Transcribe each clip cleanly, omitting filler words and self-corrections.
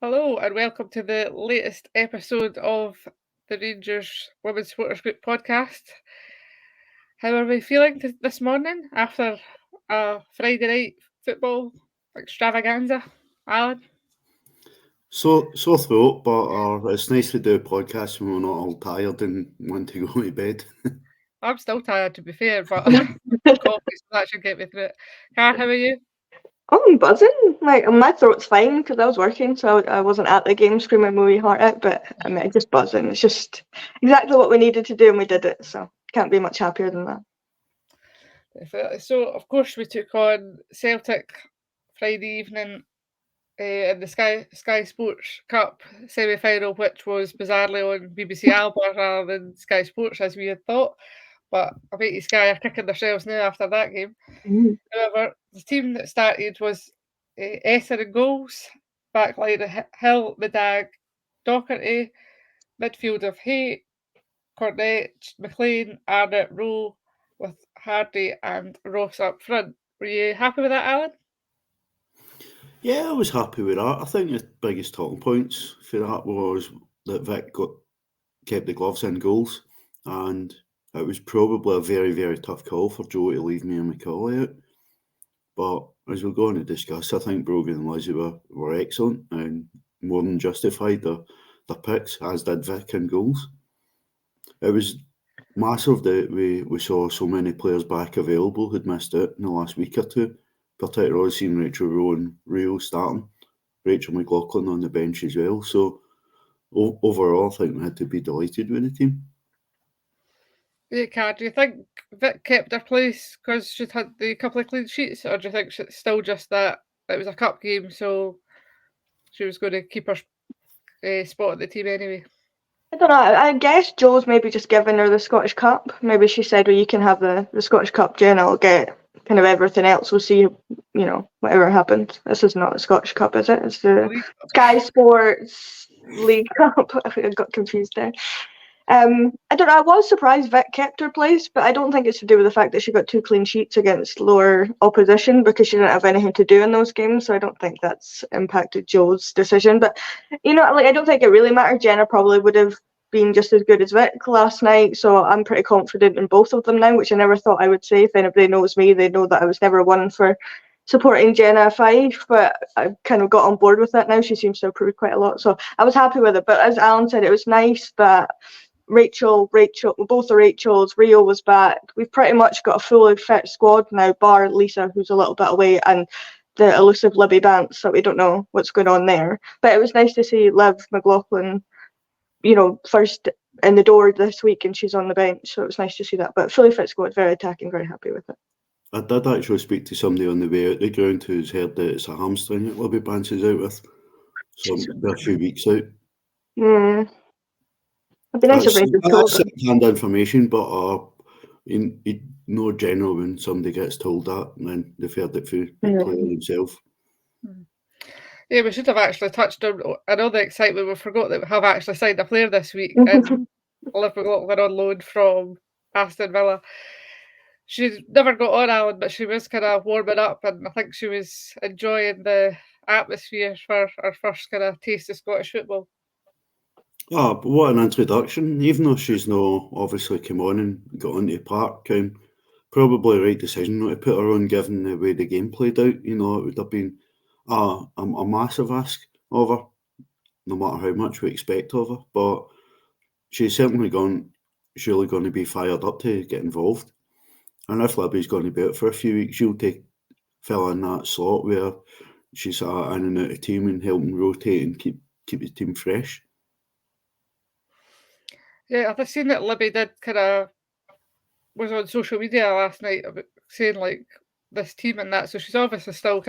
Hello and welcome to the latest episode of the Rangers Women's Supporters Group podcast. How are we feeling this morning after a Friday night football extravaganza, Alan? Sore throat, but it's nice to do a podcast when we're not all tired and want to go to bed. I'm still tired, to be fair, but coffee, so that should get me through it. Car, how are you? I'm buzzing. My throat's fine because I was working, so I wasn't at the game screaming my wee heart out. But I mean, just buzzing. It's just exactly what we needed to do, and we did it. So can't be much happier than that. Definitely. So, of course, we took on Celtic Friday evening in the Sky Sports Cup semi-final, which was bizarrely on BBC Alba rather than Sky Sports as we had thought. But I bet you Sky are kicking themselves now after that game. However, the team that started was Esser in goals, backline of Hill, Medag, Docherty, midfield of Hay, Cornet, McLean, Arnott, Rowe, with Hardy and Ross up front. Were you happy with that, Alan? Yeah, I was happy with that. I think the biggest talking points for that was that Vic kept the gloves in goals, and it was probably a very, very tough call for Joe to leave me and McCauley out. But as we're going to discuss, I think Brogan and Lizzie were excellent and more than justified their picks, as did Vic in goals. It was massive that we saw so many players back available who'd missed out in the last week or two, particularly seeing Rachel Rowe and Rio starting, Rachel McLaughlin on the bench as well. So overall, I think we had to be delighted with the team. Yeah, Car, do you think Vic kept her place because she'd had the couple of clean sheets, or do you think it's still just that it was a cup game, so she was going to keep her spot at the team anyway? I don't know. I guess Joe's maybe just giving her the Scottish Cup. Maybe she said, "Well, you can have the Scottish Cup, Jen. I'll get kind of everything else. We'll see, whatever happens." This is not the Scottish Cup, is it? It's the Sky Sports League Cup. I think I got confused there. I don't know. I was surprised Vic kept her place, but I don't think it's to do with the fact that she got 2 clean sheets against lower opposition because she didn't have anything to do in those games. So I don't think that's impacted Joe's decision. But I don't think it really mattered. Jenna probably would have been just as good as Vic last night, so I'm pretty confident in both of them now, which I never thought I would say. If anybody knows me, they know that I was never one for supporting Jenna Five, but I've kind of got on board with that now. She seems to have improved quite a lot, so I was happy with it. But as Alan said, it was nice that Rachel, both the Rachels, Rio was back. We've pretty much got a fully fit squad now, bar Lisa, who's a little bit away, and the elusive Libby Bance, so we don't know what's going on there. But it was nice to see Liv McLaughlin, first in the door this week, and she's on the bench, so it was nice to see that. But fully fit squad, very attacking, very happy with it. I did actually speak to somebody on the way out the ground who's heard that it's a hamstring that Libby Bance is out with, so they're a few weeks out. It'd be nice if Rangers told That's second-hand information, but general when somebody gets told that, and then they've heard it through the player himself. Yeah, we should have actually touched on all the excitement. We forgot that we have actually signed a player this week, and Liv McLaughlin on loan from Aston Villa. She never got on, Alan, but she was kind of warming up, and I think she was enjoying the atmosphere for her first kind of taste of Scottish football. Ah, but what an introduction. Even though she's no obviously come on and got onto the park, probably the right decision not to put her on given the way the game played out. It would have been a massive ask of her, no matter how much we expect of her. But she's certainly surely going to be fired up to get involved. And if Libby's going to be out for a few weeks, she'll fill in that slot where she's in and out of team and helping rotate and keep the team fresh. Yeah, I've seen that Libby was on social media last night about saying this team and that, so she's obviously still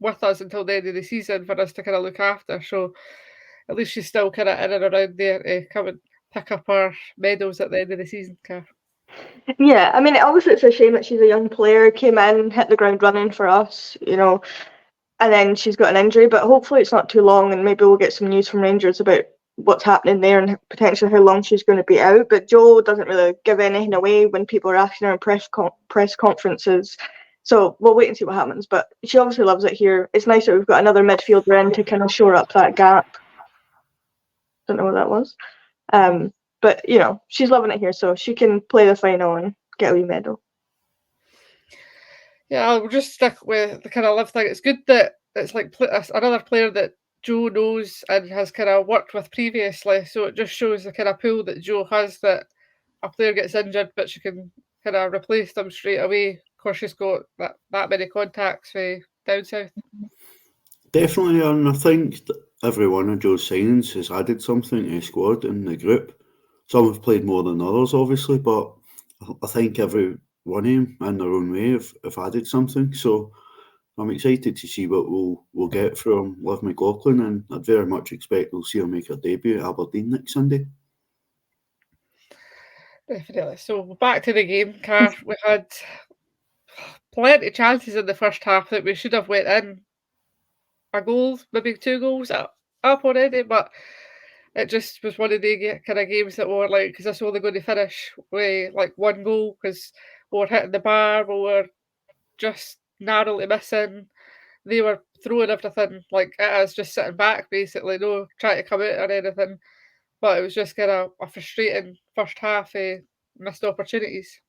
with us until the end of the season for us to look after. So at least she's still in and around there to come and pick up her medals at the end of the season. Yeah, I mean, obviously it's a shame that she's a young player, came in, hit the ground running for us, and then she's got an injury, but hopefully it's not too long, and maybe we'll get some news from Rangers about what's happening there and potentially how long she's going to be out. But Joe doesn't really give anything away when people are asking her in press conferences. So we'll wait and see what happens. But she obviously loves it here. It's nice that we've got another midfielder in to kind of shore up that gap. Don't know what that was. But, you know, she's loving it here, so she can play the final and get a wee medal. Yeah, I'll just stick with the kind of Liv thing. It's good that it's like another player that Jo knows and has kind of worked with previously, so it just shows the kind of pool that Jo has, that a player gets injured but she can kind of replace them straight away. Of course, she's got that many contacts down south. Definitely, and I think that every one of Joe's signings has added something to the squad and the group. Some have played more than others, obviously, but I think every one of them, in their own way, have added something. So I'm excited to see what we'll get from Liv McLaughlin, and I'd very much expect we'll see her make her debut at Aberdeen next Sunday. Definitely. So back to the game, Car. We had plenty of chances in the first half that we should have went in a goal, maybe 2 goals up already, but it just was one of the kind of games that were like, because it's only going to finish with like 1 goal because we were hitting the bar, we were just narrowly missing. They were throwing everything like at us, just sitting back basically, no trying to come out or anything. But it was just kind of a frustrating first half of missed opportunities.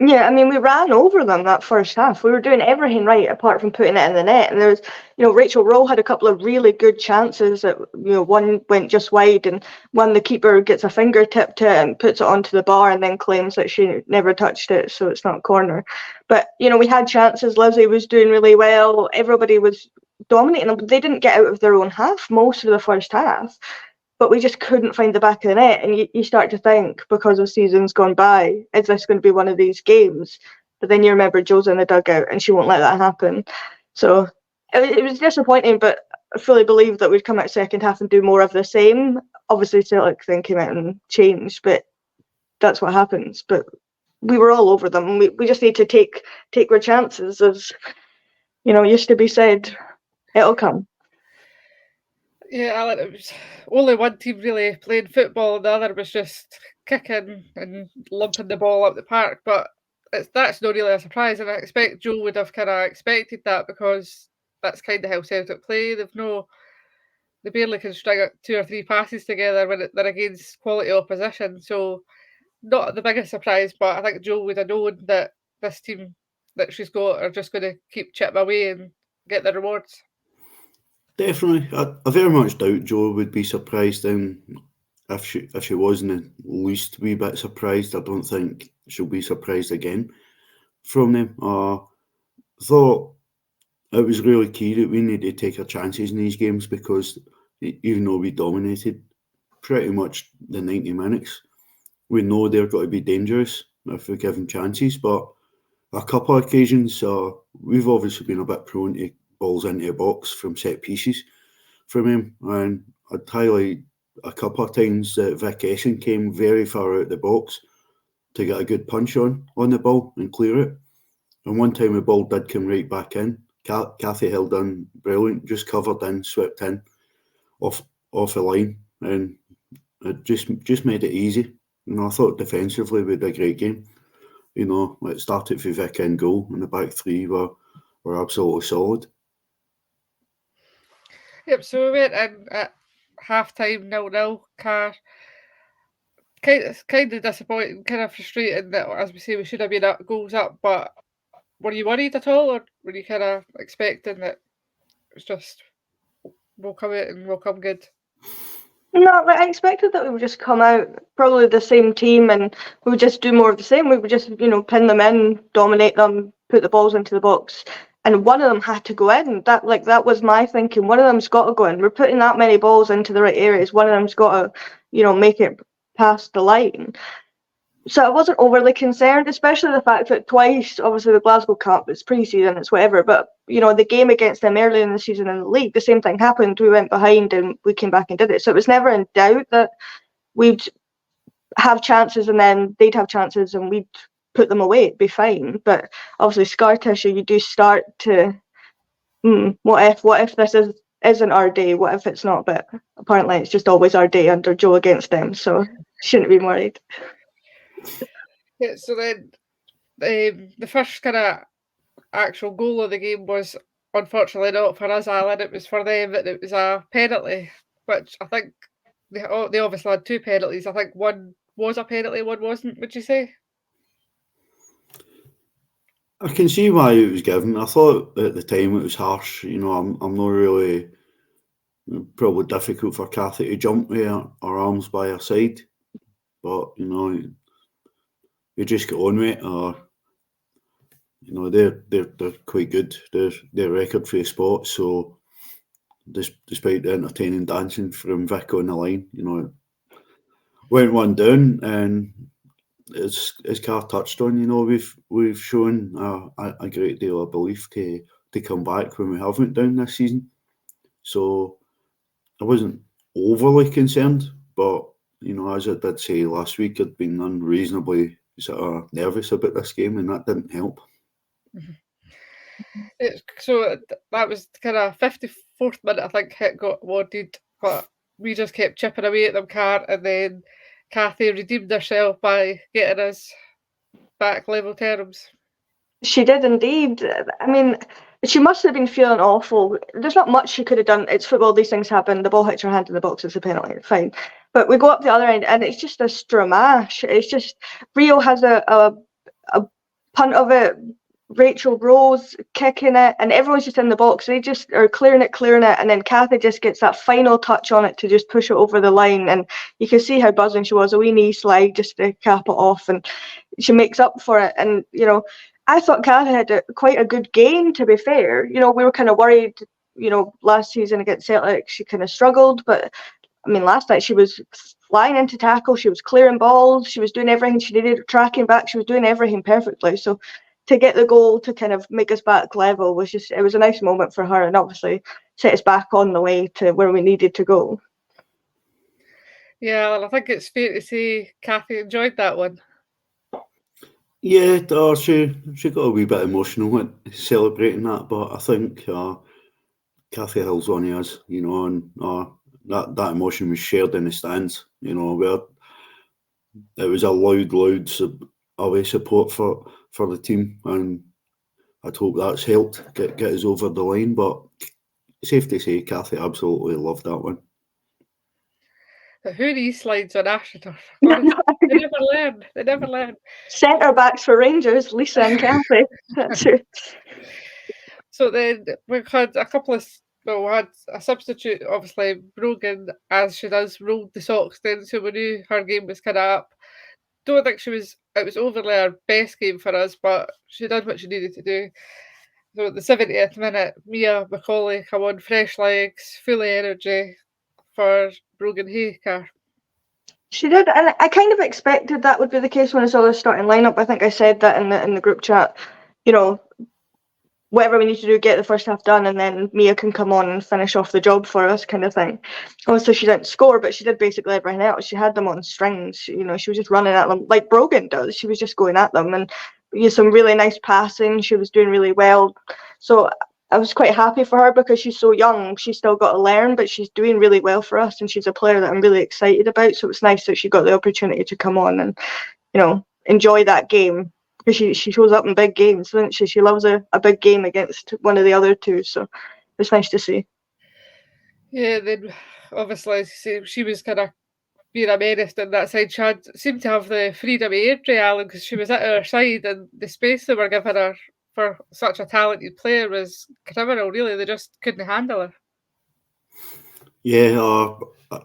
Yeah, I mean, we ran over them that first half. We were doing everything right apart from putting it in the net. And there was, you know, Rachel Rowe had a couple of really good chances that, you know, one went just wide and one the keeper gets a fingertip to it and puts it onto the bar and then claims that she never touched it, so it's not a corner. But, you know, we had chances. Lizzie was doing really well. Everybody was dominating them. They didn't get out of their own half most of the first half. But we just couldn't find the back of the net. And you start to think, because of seasons gone by, is this going to be one of these games? But then you remember Jo's in the dugout and she won't let that happen. So it was disappointing, but I fully believe that we'd come out second half and do more of the same. Obviously, Celtic then came out and changed, but that's what happens. But we were all over them. We just need to take our chances, as, you know, used to be said, it'll come. Yeah, Alan, it was only one team really playing football, and the other was just kicking and lumping the ball up the park. But that's not really a surprise, and I expect Jo would have kind of expected that, because that's kind of how Celtic play. They barely can string out 2 or 3 passes together when they're against quality opposition. So not the biggest surprise, but I think Jo would have known that this team that she's got are just going to keep chipping away and get the rewards. Definitely, I very much doubt Jo would be surprised. If she wasn't the least wee bit surprised, I don't think she'll be surprised again from them. Thought it was really key that we need to take our chances in these games, because even though we dominated pretty much the 90 minutes, we know they're going to be dangerous if we give them chances. But a couple of occasions, we've obviously been a bit prone to balls into the box from set pieces from him, and I'd highlight a couple of times that Vic Essen came very far out the box to get a good punch on the ball and clear it. And one time the ball did come right back in. Kathy held in brilliant, just covered in, swept in off the line, and it just made it easy. You know, I thought defensively we had a great game. You know, it started with Vic in goal, and the back three were absolutely solid. Yep, so we went in at half time 0-0, Car. Kind of disappointing, kind of frustrating that, as we say, we should have been goals up, but were you worried at all, or were you kind of expecting that it's just, we'll come out and we'll come good? No, like, I expected that we would just come out probably the same team and we would just do more of the same. We would just, you know, pin them in, dominate them, put the balls into the box, and one of them had to go in. That was my thinking. One of them's got to go in. We're putting that many balls into the right areas. One of them's got to, you know, make it past the line. So I wasn't overly concerned, especially the fact that twice, obviously the Glasgow Cup, it's pre-season, it's whatever, but, you know, the game against them early in the season in the league, the same thing happened. We went behind and we came back and did it. So it was never in doubt that we'd have chances and then they'd have chances and we'd put them away. It'd be fine. But obviously scar tissue, you do start to, what if this isn't our day? What if it's not? But apparently it's just always our day under Jo against them, so shouldn't be worried. Yeah, so then the first kind of actual goal of the game was unfortunately not for us, Alan. It was for them, and it was a penalty, which I think they obviously had two penalties. I think one was a penalty, one wasn't. Would you say? I can see why it was given. I thought at the time it was harsh. You know, I'm not really probably difficult for Cathy to jump with her arms by her side, but you know, you just get on with it. Or you know, they're quite good. Their record for the spot. So despite the entertaining dancing from Vic on the line, you know, went one down, and as Carr touched on, you know, we've shown a great deal of belief to come back when we have went down this season. So I wasn't overly concerned, but you know, as I did say last week, I'd been unreasonably sort of nervous about this game, and that didn't help. So that was kind of 54th minute, I think, hit got awarded, but we just kept chipping away at them, Carr, and then Cathy redeemed herself by getting us back level terms. She did indeed. I mean, she must have been feeling awful. There's not much she could have done. It's football, these things happen. The ball hits her hand in the box, it's a penalty, it's fine. But we go up the other end, and it's just a stramash. It's just, Rio has a punt of it, Rachel Rose kicking it, and everyone's just in the box. They just are clearing it, and then Cathy just gets that final touch on it to just push it over the line. And you can see how buzzing she was, a wee knee slide just to cap it off, and she makes up for it. And, you know, I thought Cathy had quite a good game, to be fair. You know, we were kind of worried, you know, last season against Celtic, she kind of struggled. But, I mean, last night she was flying into tackle, she was clearing balls, she was doing everything she needed, tracking back, she was doing everything perfectly. So to get the goal to kind of make us back level was just, it was a nice moment for her, and obviously set us back on the way to where we needed to go. Yeah, well, I think it's fair to say Cathy enjoyed that one. Yeah, she got a wee bit emotional when celebrating that, but I think Cathy Hill's one of us, you know, and that emotion was shared in the stands, you know, where it was a loud away support for the team, and I'd hope that's helped get us over the line. But safe to say, Cathy absolutely loved that one. But who these slides on AstroTurf? Honestly, they never learn. Centre backs for Rangers, Lisa and Cathy. That's it. So then we had a couple of, well, we had a substitute, obviously, Brogan, as she does, rolled the socks then, so we knew her game was kind of up. Don't think it was overly her best game for us, but she did what she needed to do. So at the 70th minute, Mia Macaulay come on, fresh legs, full of energy for Brogan Haycar. She did, and I kind of expected that would be the case when I saw the starting lineup. I think I said that in the group chat. You know, whatever we need to do, get the first half done, and then Mia can come on and finish off the job for us, kind of thing. Also, she didn't score, but she did basically everything else. She had them on strings. You know, she was just running at them like Brogan does. She was just going at them, and some really nice passing. She was doing really well. So I was quite happy for her because she's so young. She's still got to learn, but she's doing really well for us, and she's a player that I'm really excited about. So it's nice that she got the opportunity to come on and, you know, enjoy that game. Because she shows up in big games, doesn't she? She loves a big game against one of the other two, so it's nice to see. Yeah, then obviously she was kind of being a menace on that side. She seemed to have the freedom of entry, Alan, because she was at her side, and the space they were giving her for such a talented player was criminal, really. They just couldn't handle her. Yeah,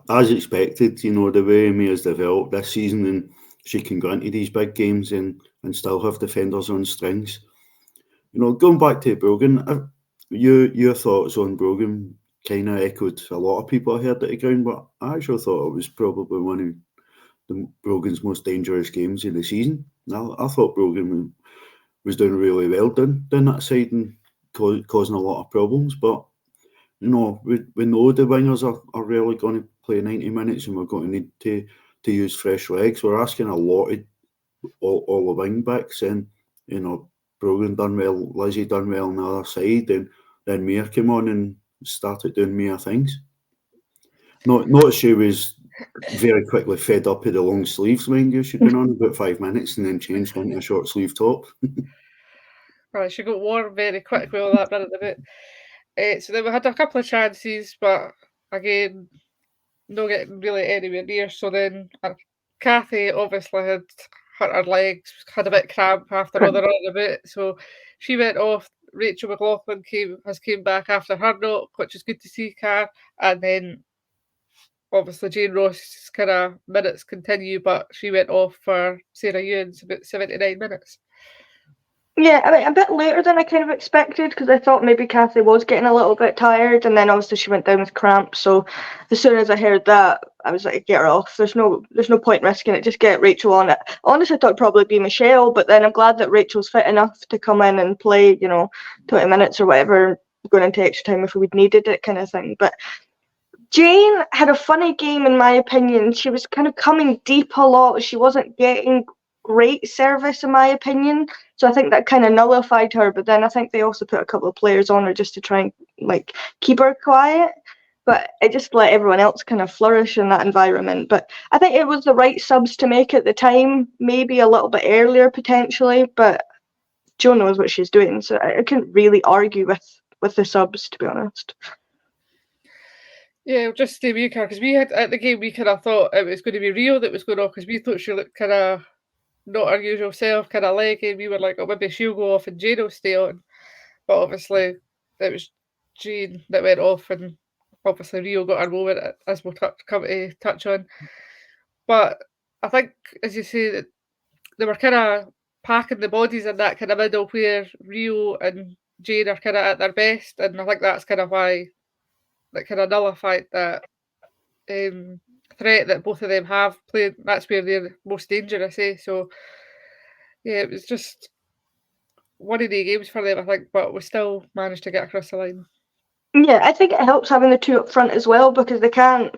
as expected, you know, the way Mia's developed this season, and she can go into these big games and still have defenders on strings. You know, going back to Brogan, your thoughts on Brogan kind of echoed a lot of people I heard at the ground, but I actually thought it was probably one of Brogan's most dangerous games of the season. I thought Brogan was doing really well down that side and causing a lot of problems, but you know, we know the wingers are really going to play 90 minutes, and we're going to need to use fresh legs. We're asking a lot of all the wing backs, and you know, Brogan done well, Lizzie done well on the other side, and then Mia came on and started doing Mia things. Not she was very quickly fed up with the long sleeves, mind you. She'd been on about 5 minutes and then changed into a short sleeve top. She got warm very quick with all that running about. So then we had a couple of chances, but again, not getting really anywhere near. So then Kathy obviously had hurt her legs, had a bit cramp after all the running about. So she went off. Rachel McLaughlin came back after her knock, which is good to see, Car. And then obviously Jane Ross kind of minutes continue, but she went off for Sarah Ewan's about 79 minutes. Yeah, I mean, a bit later than I kind of expected, because I thought maybe Kathy was getting a little bit tired, and then obviously she went down with cramps. So as soon as I heard that, I was like, get her off. There's no point risking it. Just get Rachel on it. Honestly, I thought it'd probably be Michelle, but then I'm glad that Rachel's fit enough to come in and play, 20 minutes or whatever, going into extra time if we'd needed it, kind of thing. But Jane had a funny game, in my opinion. She was kind of coming deep a lot. She wasn't getting great service, in my opinion. So I think that kind of nullified her. But then I think they also put a couple of players on her just to try and keep her quiet. But it just let everyone else kind of flourish in that environment. But I think it was the right subs to make at the time, maybe a little bit earlier potentially. But Jo knows what she's doing, so I couldn't really argue with the subs, to be honest. Yeah, just stay with her, because we had at the game we kind of thought it was going to be Rio that was going off, because we thought she looked kind of not her usual self, kind of leggy. We were like, oh, maybe she'll go off and Jane will stay on. But obviously, it was Jane that went off, and obviously Rio got her moment, as we'll come to touch on. But I think, as you say, that they were kind of packing the bodies in that kind of middle where Rio and Jane are kind of at their best, and I think that's kind of why that kind of nullified that threat that both of them have played. That's where they're most dangerous, eh? So yeah, it was just one of the games for them, I think, but we still managed to get across the line. Yeah, I think it helps having the two up front as well, because they can't,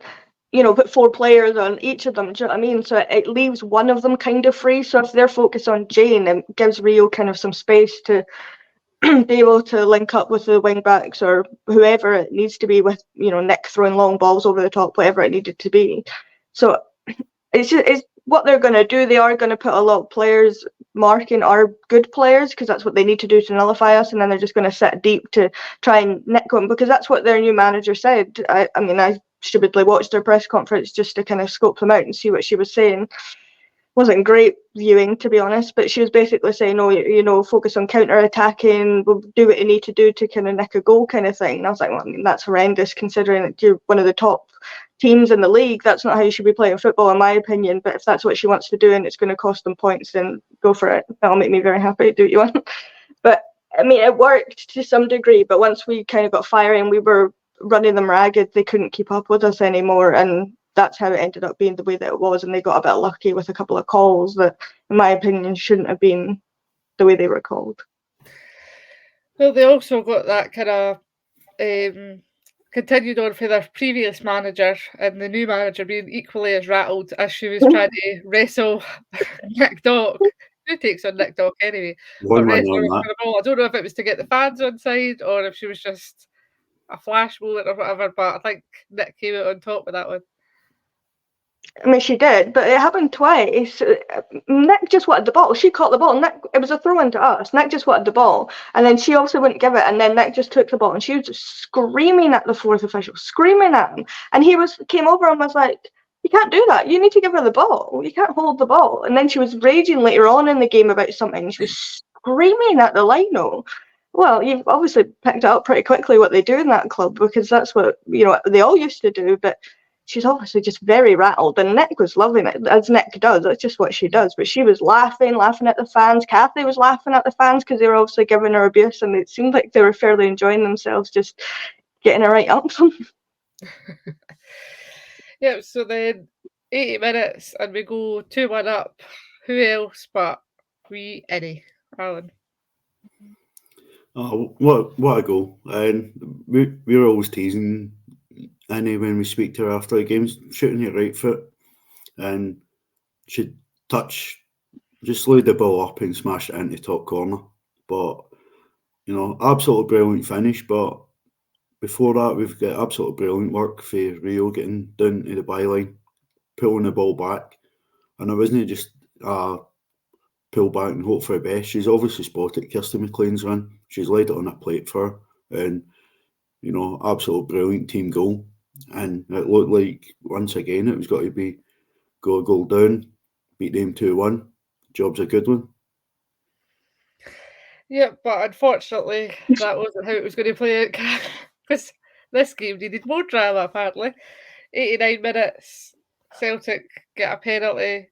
put 4 players on each of them. Do you know what I mean? So it leaves one of them kind of free. So if they're focused on Jane, it gives Rio kind of some space to be able to link up with the wing backs or whoever it needs to be with, Nick throwing long balls over the top, whatever it needed to be. So it's what they're going to do. They are going to put a lot of players marking our good players, because that's what they need to do to nullify us, and then they're just going to sit deep to try and nick them, because that's what their new manager said. I mean, I stupidly watched their press conference just to kind of scope them out and see what she was saying. Wasn't great viewing, to be honest, but she was basically saying, oh, focus on counter-attacking, we'll do what you need to do to kind of nick a goal, kind of thing. And I was like, well, I mean, that's horrendous, considering that you're one of the top teams in the league. That's not how you should be playing football, in my opinion. But if that's what she wants to do and it's going to cost them points, then go for it. That'll make me very happy. Do what you want. But I mean, it worked to some degree, but once we kind of got firing, we were running them ragged. They couldn't keep up with us anymore, and that's how it ended up being the way that it was. And they got a bit lucky with a couple of calls that, in my opinion, shouldn't have been the way they were called. Well, they also got that kind of continued on for their previous manager, and the new manager being equally as rattled as she was trying to wrestle Nick Dock. Who takes on Nick Dock anyway? One But win wrestling on her that. for the ball. I don't know if it was to get the fans on side or if she was just a flash moment or whatever, but I think Nick came out on top with that one. I mean, she did, but it happened twice. Nick just wanted the ball. She caught the ball. Nick, it was a throw-in to us. Nick just wanted the ball, and then she also wouldn't give it. And then Nick just took the ball, and she was just screaming at the fourth official, screaming at him. And he came over and was like, "You can't do that. You need to give her the ball. You can't hold the ball." And then she was raging later on in the game about something. She was screaming at the lino. Well, you've obviously picked it up pretty quickly what they do in that club, because that's what they all used to do, but she's obviously just very rattled, and Nick was loving it, as Nick does. That's just what she does. But she was laughing at the fans. Kathy was laughing at the fans because they were obviously giving her abuse, and it seemed like they were fairly enjoying themselves, just getting her right up. Yeah, so then 80 minutes and we go 2-1 up. Who else but we, Eddie, Alan? Oh, what a goal. And we were always teasing Annie when we speak to her after the games, shooting her right foot. And she'd just laid the ball up and smashed it into the top corner. But, absolutely brilliant finish. But before that, we've got absolutely brilliant work for Rio getting down to the byline, pulling the ball back. And it wasn't just a pull back and hope for the best. She's obviously spotted Kirsty McLean's run. She's laid it on a plate for her, and absolute brilliant team goal. And it looked like once again it was got to be go a goal down, beat them 2-1. Job's a good one. Yeah, but unfortunately, that wasn't how it was going to play out because this game needed more drama, apparently. 89 minutes, Celtic get a penalty.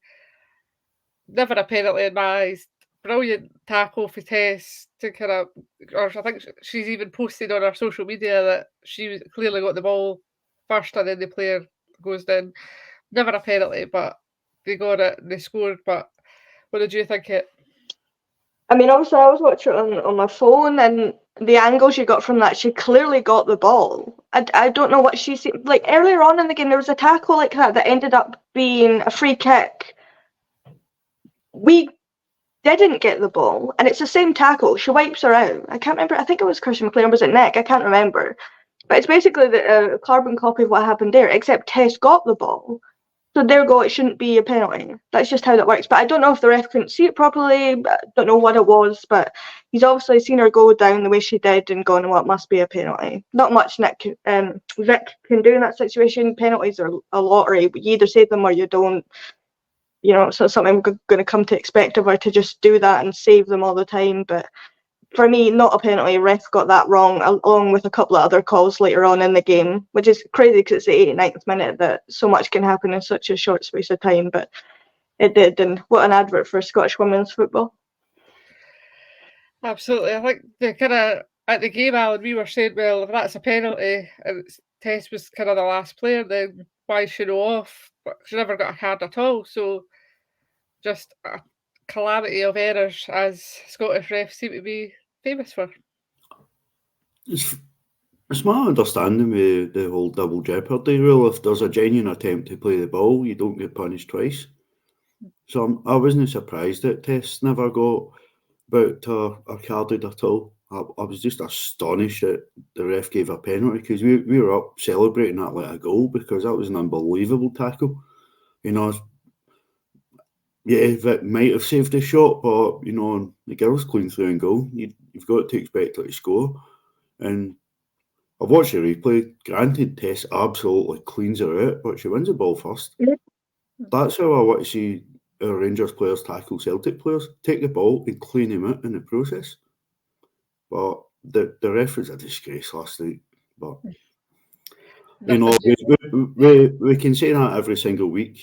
Never a penalty in my eyes. Brilliant tackle for Tess to kind of, or I think she's even posted on her social media that she clearly got the ball first and then the player goes down. Never a penalty, but they got it and they scored. But what did you think it? I mean, obviously, I was watching it on my phone, and the angle she got from that, she clearly got the ball. I don't know what she said. Like, earlier on in the game, there was a tackle like that ended up being a free kick. We didn't get the ball, and it's the same tackle. She wipes her out. I can't remember. I think it was Christian McLean, or was it Nick? I can't remember. But it's basically a carbon copy of what happened there, except Tess got the ball. So there we go, it shouldn't be a penalty. That's just how that works. But I don't know if the ref couldn't see it properly. I don't know what it was, but he's obviously seen her go down the way she did and gone, well, it must be a penalty. Not much Vic can do in that situation. Penalties are a lottery. You either save them or you don't. It's not something I'm going to come to expect of her to just do that and save them all the time. But for me, not a penalty. Ref got that wrong, along with a couple of other calls later on in the game, which is crazy because it's the 89th minute that so much can happen in such a short space of time. But it did, and what an advert for Scottish women's football. Absolutely. I think the kind of at the game, Alan, we were saying, well, if that's a penalty and Tess was kind of the last player, then why should go off? But she never got a card at all. So just a calamity of errors, as Scottish refs seem to be famous for. It's my understanding with the whole double jeopardy rule. If there's a genuine attempt to play the ball, you don't get punished twice. So I wasn't surprised that Tess never got booked or carded at all. I was just astonished that the ref gave a penalty because we were up celebrating that like a goal because that was an unbelievable tackle. Yeah, Vic might have saved the shot, but the girl's clean through and goal. You've got to expect her to score. And I've watched the replay. Granted, Tess absolutely cleans her out, but she wins the ball first. Yeah. That's how I want to see our Rangers players tackle Celtic players. Take the ball and clean them out in the process. But the ref was a disgrace last night. But we can say that every single week.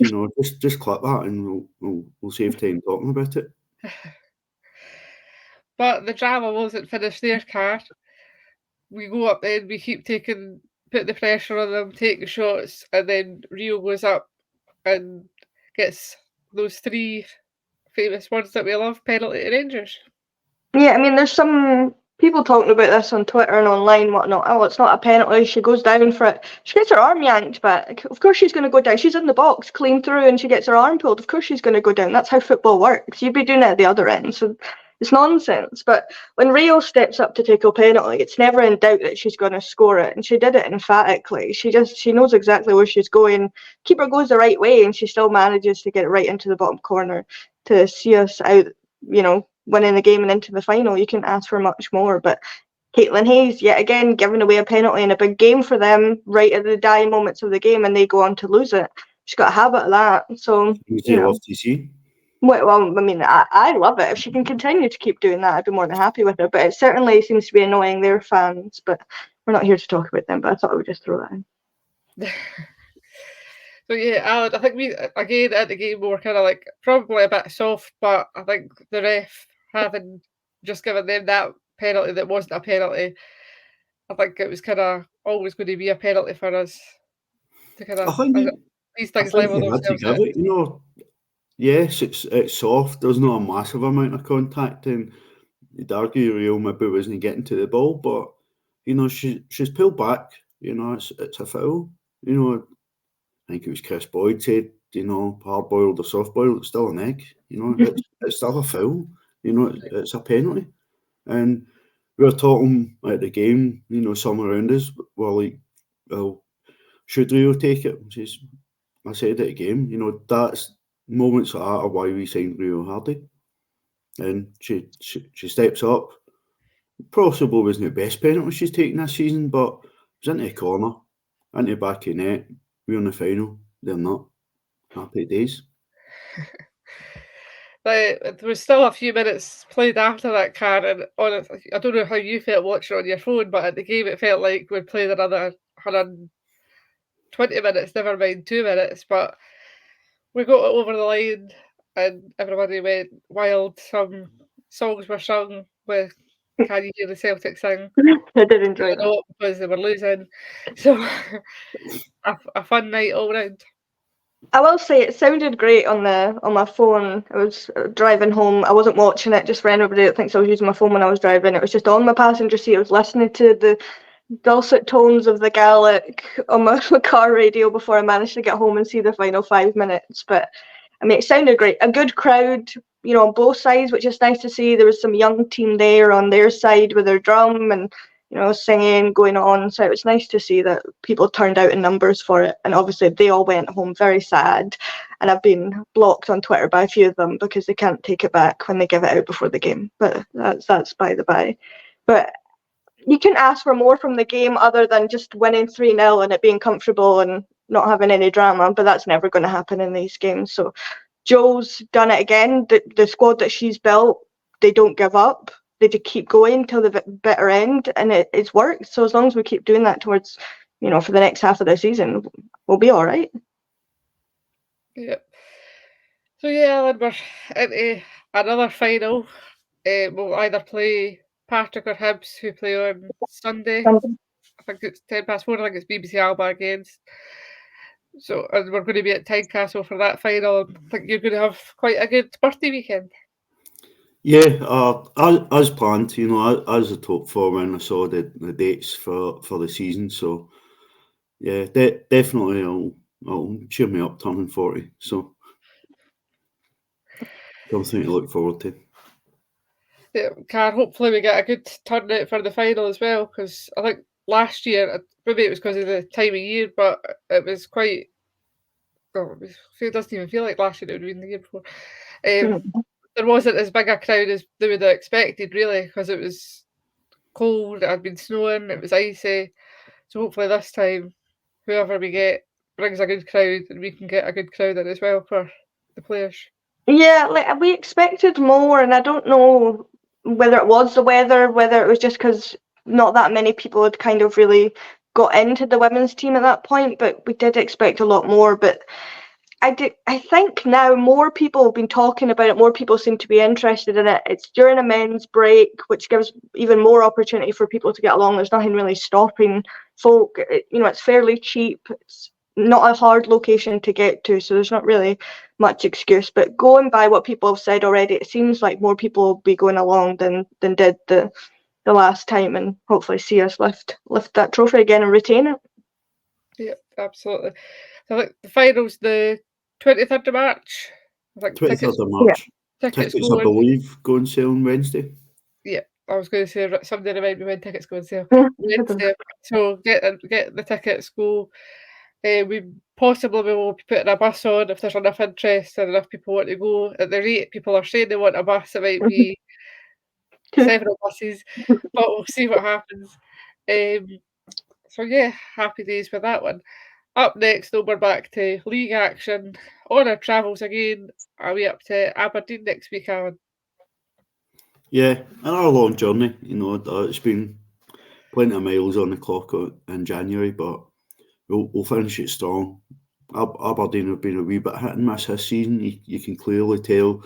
Just clip that and we'll save time talking about it. But the drama wasn't finished there, Car. We go up then, we keep put the pressure on them, taking shots, and then Rio goes up and gets those three famous words that we love, penalty to Rangers. Yeah, I mean, there's some people talking about this on Twitter and online and whatnot. Oh, it's not a penalty. She goes down for it. She gets her arm yanked back. Of course she's going to go down. She's in the box, clean through, and she gets her arm pulled. Of course she's going to go down. That's how football works. You'd be doing it at the other end. So it's nonsense. But when Rio steps up to take a penalty, it's never in doubt that she's going to score it. And she did it emphatically. She knows exactly where she's going. Keeper goes the right way, and she still manages to get it right into the bottom corner to see us out, winning the game and into the final. You can ask for much more. But Caitlin Hayes, yet again, giving away a penalty in a big game for them right at the dying moments of the game, and they go on to lose it. She's got a habit of that. So, love to see. Well, I mean, I love it. If she can continue to keep doing that, I'd be more than happy with her. But it certainly seems to be annoying their fans. But we're not here to talk about them. But I thought I would just throw that in. So yeah, Alan, I think we again at the game we were kind of like probably a bit soft, but I think the ref having just given them that penalty that wasn't a penalty, I think it was kind of always going to be a penalty for us to kind of these things level themselves out. Yes, it's soft. There's not a massive amount of contact, and you'd argue Real maybe wasn't getting to the ball, but she's pulled back. It's a foul. I think it was Chris Boyd said, hard boiled or soft boiled, it's still an egg. It's still a foul. It's a penalty. And we were talking at the game, some around us were like, well, should Rio take it? I said at the game, that's moments like that are why we signed Rio Hardy. and she steps up. Possibly wasn't the best penalty she's taken this season, but it was into the corner, into the back of the net. We're in the final. They're not. Happy days. But there was still a few minutes played after that, Karen. Honestly, I don't know how you felt watching it on your phone, but at the game it felt like we'd played another 120 minutes, never mind 2 minutes. But we got it over the line and everybody went wild. Some songs were sung with Can You Hear the Celtic Sing? I did enjoy that. Not because they were losing. So a fun night all round. I will say it sounded great on my phone. I was driving home. I wasn't watching it, just for anybody that thinks I was using my phone when I was driving. It was just on my passenger seat. I was listening to the dulcet tones of the Gaelic on my car radio before I managed to get home and see the final 5 minutes. But I mean, it sounded great. A good crowd, on both sides, which is nice to see. There was some young team there on their side with their drum and singing going on. So it was nice to see that people turned out in numbers for it. And obviously they all went home very sad. And I've been blocked on Twitter by a few of them because they can't take it back when they give it out before the game. But that's by the by. But you can ask for more from the game other than just winning 3-0 and it being comfortable and not having any drama. But that's never going to happen in these games. So Jo's done it again. The squad that she's built, they don't give up. They just keep going till the bitter end, and it's worked. So as long as we keep doing that towards, for the next half of the season, we'll be all right. Yeah. So yeah, then we're into another final. We'll either play Partick or Hibs, who play on Sunday. I think it's 4:10. I think it's BBC Alba against. So and we're going to be at Tynecastle for that final. I think you're going to have quite a good birthday weekend. Yeah, as planned, as the top four when I saw the dates for the season. So, yeah, definitely it'll cheer me up turning 40. So, something to look forward to. Yeah, hopefully we get a good turnout for the final as well, because I think last year, maybe it was because of the time of year, but it was quite. Oh, it doesn't even feel like last year, it would have been the year before. There wasn't as big a crowd as they would have expected, really, because it was cold, it had been snowing, it was icy. So hopefully this time, whoever we get brings a good crowd and we can get a good crowd in as well for the players. Yeah, like we expected more, and I don't know whether it was the weather, whether it was just because not that many people had kind of really got into the women's team at that point, but we did expect a lot more. But I think now more people have been talking about it, more people seem to be interested in it. It's during a men's break, which gives even more opportunity for people to get along. There's nothing really stopping folk. It's fairly cheap. It's not a hard location to get to, so there's not really much excuse. But going by what people have said already, it seems like more people will be going along than did the last time, and hopefully see us lift that trophy again and retain it. Yeah, absolutely. So I think the final's the 23rd of March. I think 23rd of March. Tickets I go on. believe, go on sale on Wednesday. Yeah, I was going to say somebody remind me when tickets go on sale. Wednesday. So get the tickets. Go. We possibly will be putting a bus on if there's enough interest and enough people want to go. At the rate people are saying they want a bus, it might be several buses, but we'll see what happens. So yeah, happy days for that one. Up next, though, we're back to league action. On our travels again. Are we up to Aberdeen next week, Alan? Yeah, another long journey. It's been plenty of miles on the clock in January, but we'll finish it strong. Aberdeen have been a wee bit hit and miss this season. You can clearly tell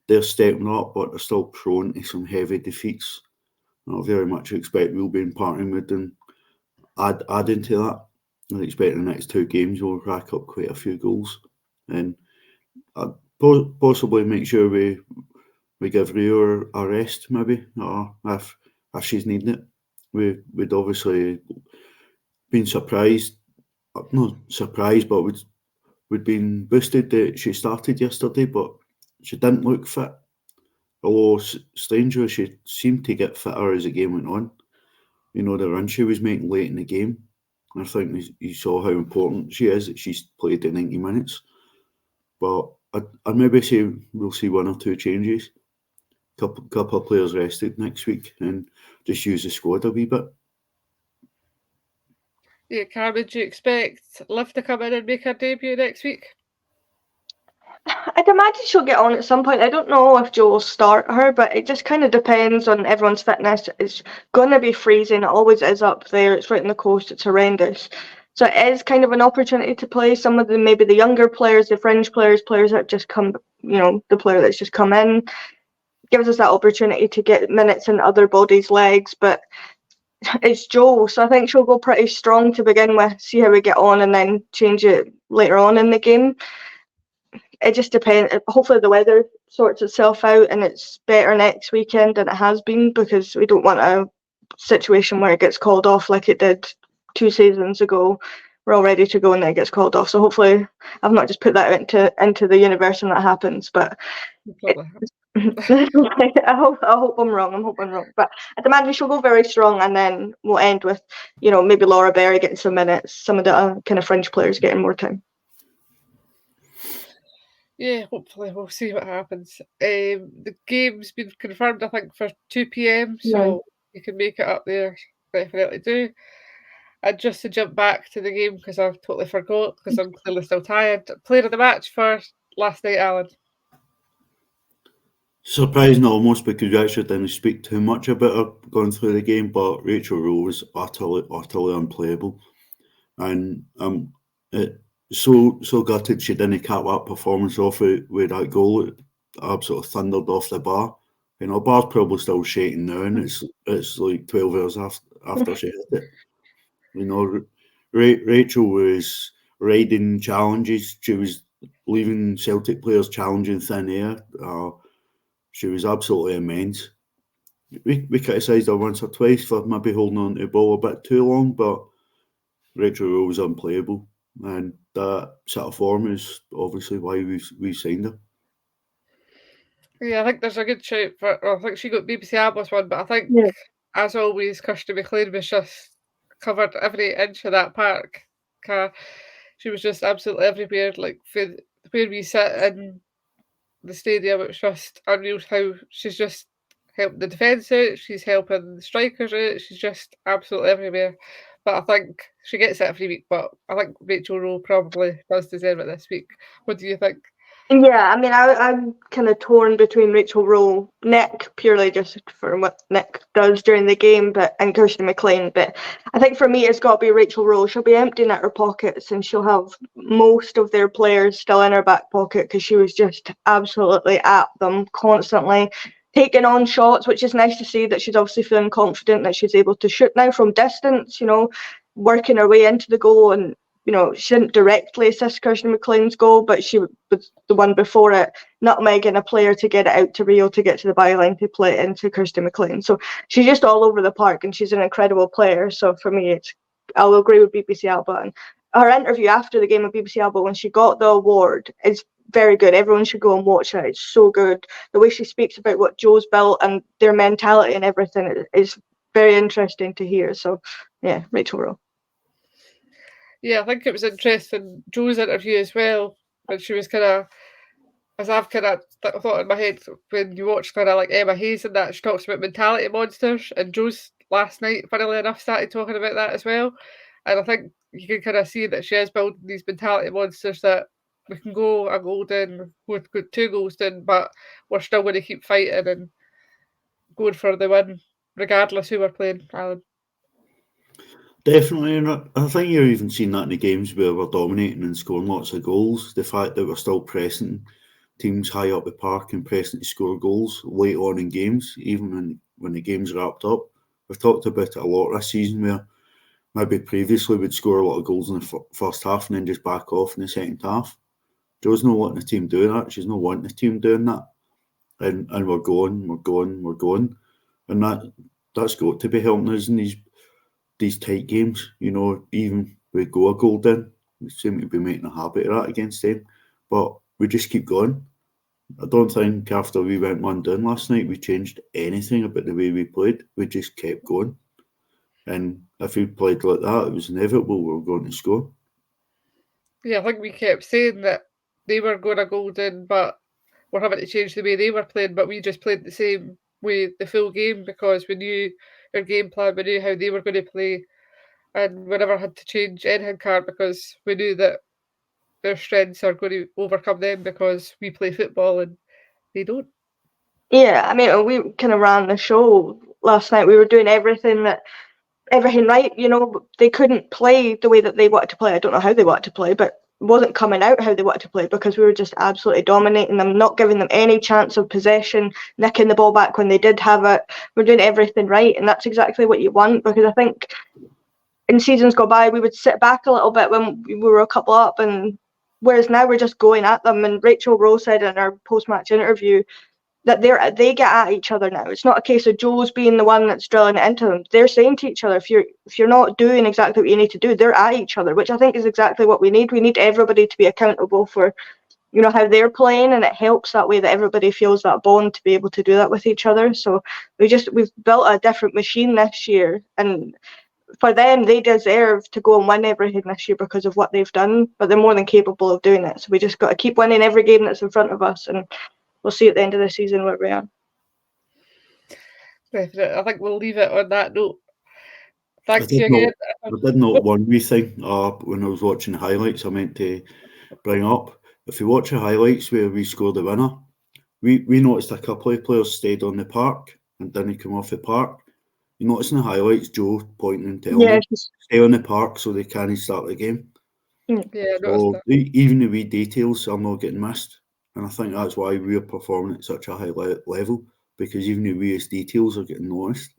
they're stepping up, but they're still prone to some heavy defeats. I very much expect we'll be in parting mood and adding to that. I expect the next 2 games we'll rack up quite a few goals, and possibly make sure we give Rio a rest, maybe, or if she's needing it. We'd obviously been surprised, not surprised, but we'd been boosted that she started yesterday, but she didn't look fit. Although strangely, she seemed to get fitter as the game went on. The run she was making late in the game. I think you saw how important she is, that she's played the 90 minutes. But I'd maybe say we'll see 1 or 2 changes. couple of players rested next week and just use the squad a wee bit. Yeah, Cam, would you expect Liv to come in and make her debut next week? I'd imagine she'll get on at some point. I don't know if Jo will start her, but it just kind of depends on everyone's fitness. It's going to be freezing. It always is up there. It's right on the coast. It's horrendous. So it is kind of an opportunity to play some of maybe the younger players, the fringe players that just come, the player that's just come in. Gives us that opportunity to get minutes in other bodies' legs. But it's Jo, so I think she'll go pretty strong to begin with, see how we get on, and then change it later on in the game. It just depends. Hopefully the weather sorts itself out and it's better next weekend than it has been, because we don't want a situation where it gets called off like it did 2 seasons ago. We're all ready to go and then it gets called off. So hopefully I've not just put that into the universe and that happens. But I hope I'm wrong. But I'd imagine she'll go very strong, and then we'll end with, maybe Laura Berry getting some minutes, some of the kind of fringe players getting more time. Yeah, hopefully we'll see what happens. The game's been confirmed, I think, for 2 p.m, so you can make it up there. Definitely do. And just to jump back to the game, because I've totally forgot, because I'm clearly still tired. Player of the match for last night, Alan. Surprising almost, because we actually didn't speak too much about her going through the game, but Rachel Rowe was utterly unplayable. And so gutted she didn't cap that performance off with that goal. It absolutely thundered off the bar. Bar's probably still shaking now, and it's like 12 hours after she hit it. Rachel was riding challenges. She was leaving Celtic players challenging thin air. She was absolutely immense. We criticised her once or twice for maybe holding on to the ball a bit too long, but Rachel Rowe was unplayable, and that sort of form is obviously why we signed her. Yeah, I think there's a good shout for. Well, I think she got BBC Abos one, but I think, as always, Kirsty McLean was just covered every inch of that park. She was just absolutely everywhere. Like where we sit in the stadium, it was just unreal how she's just helping the defence out. She's helping the strikers out. She's just absolutely everywhere. But I think she gets it every week. But I think Rachel Rowe probably does deserve it this week. What do you think? Yeah, I mean, I'm kind of torn between Rachel Rowe, Nick, purely just for what Nick does during the game, and Kirsty McLean. But I think for me, it's got to be Rachel Rowe. She'll be emptying at her pockets, and she'll have most of their players still in her back pocket, because she was just absolutely at them constantly, taking on shots, which is nice to see that she's obviously feeling confident that she's able to shoot now from distance, working her way into the goal. And she didn't directly assist Kirsty McLean's goal, but she was the one before it, nutmegging a player to get it out to Rio to get to the byline to play it into Kirsty McLean. So she's just all over the park, and she's an incredible player. So for me, I'll agree with BBC Alba. And her interview after the game of BBC Alba, when she got the award, is very good. Everyone should go and watch it. It's so good. The way she speaks about what Jo's built and their mentality and everything is very interesting to hear. So yeah, Rachel Rowe. Yeah, I think it was interesting, Jo's interview as well, when she was kind of, as I've kind of thought in my head, when you watch kind of like Emma Hayes and that, she talks about mentality monsters, and Jo's last night, funnily enough, started talking about that as well. And I think you can kind of see that she is building these mentality monsters that we can go a goal down, we've got 2 goals down, but we're still going to keep fighting and going for the win, regardless who we're playing, Alan. Definitely, and I think you've even seen that in the games where we're dominating and scoring lots of goals. The fact that we're still pressing teams high up the park and pressing to score goals late on in games, even when the game's wrapped up. We've talked about it a lot this season, where maybe previously we'd score a lot of goals in the first half and then just back off in the second half. Jo's not letting the team do that. She's not wanting the team doing that. And we're going. And that's got to be helping us in these tight games. Even we go a goal down, we seem to be making a habit of that against them. But we just keep going. I don't think after we went 1 down last night, we changed anything about the way we played. We just kept going. And if we played like that, it was inevitable we were going to score. Yeah, I think we kept saying that they were going to go down, but were having to change the way they were playing, but we just played the same way the full game because we knew our game plan, we knew how they were going to play, and we never had to change anything, Car, because we knew that their strengths are going to overcome them because we play football and they don't. Yeah, I mean, we kind of ran the show last night. We were doing everything right. You know, they couldn't play the way that they wanted to play. I don't know how they wanted to play, but it wasn't coming out how they wanted to play because we were just absolutely dominating them, not giving them any chance of possession, nicking the ball back when they did have it. We're doing everything right, and that's exactly what you want, because I think in seasons go by, we would sit back a little bit when we were a couple up, and whereas now we're just going at them. And Rachel Rowe said in her post-match interview that they get at each other now. It's not a case of Joe's being the one that's drilling it into them. They're saying to each other, if you're not doing exactly what you need to do, they're at each other, which I think is exactly what we need. We need everybody to be accountable for, you know, how they're playing, and it helps that way that everybody feels that bond to be able to do that with each other. So we've built a different machine this year, and for them, they deserve to go and win everything this year because of what they've done, but they're more than capable of doing it. So we just got to keep winning every game that's in front of us, and we'll see at the end of the season where we are. Definitely. I think we'll leave it on that note. Thank I you again. did note one wee thing when I was watching the highlights I meant to bring up. If you watch the highlights where we scored the winner, we noticed a couple of players stayed on the park and didn't come off the park. You notice in the highlights Joe pointing and telling them stay on the park so they can't start the game. Yeah, I noticed So that. even the wee details are not getting missed, and I think that's why we're performing at such a high level, because even the weirdest details are getting noticed.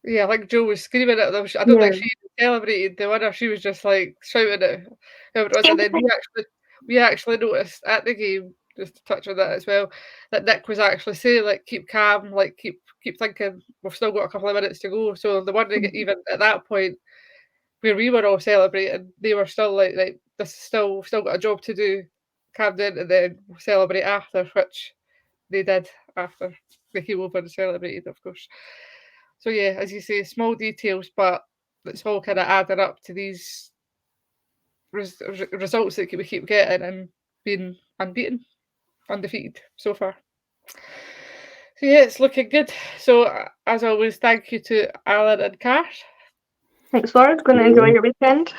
Yeah, like Joe was screaming at them. I don't think she celebrated the winner. She was just like shouting at whoever it was. And then we actually noticed at the game, just to touch on that as well, that Nick was actually saying like keep calm, like keep thinking we've still got a couple of minutes to go. So the wondering even at that point where we were all celebrating, they were still like this is still got a job to do, calm down, and then we'll celebrate after, which they did after they came over and celebrated, of course. So yeah, as you say, small details, but it's all kind of added up to these results that we keep getting and being unbeaten, undefeated so far. So yeah, it's looking good. So as always, thank you to Alan and Cash. Thanks, Laura. Going to enjoy your weekend.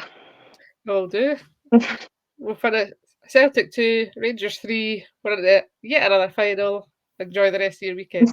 Will do. We'll finish Celtic 2, Rangers 3. We're at yet another final. Enjoy the rest of your weekend.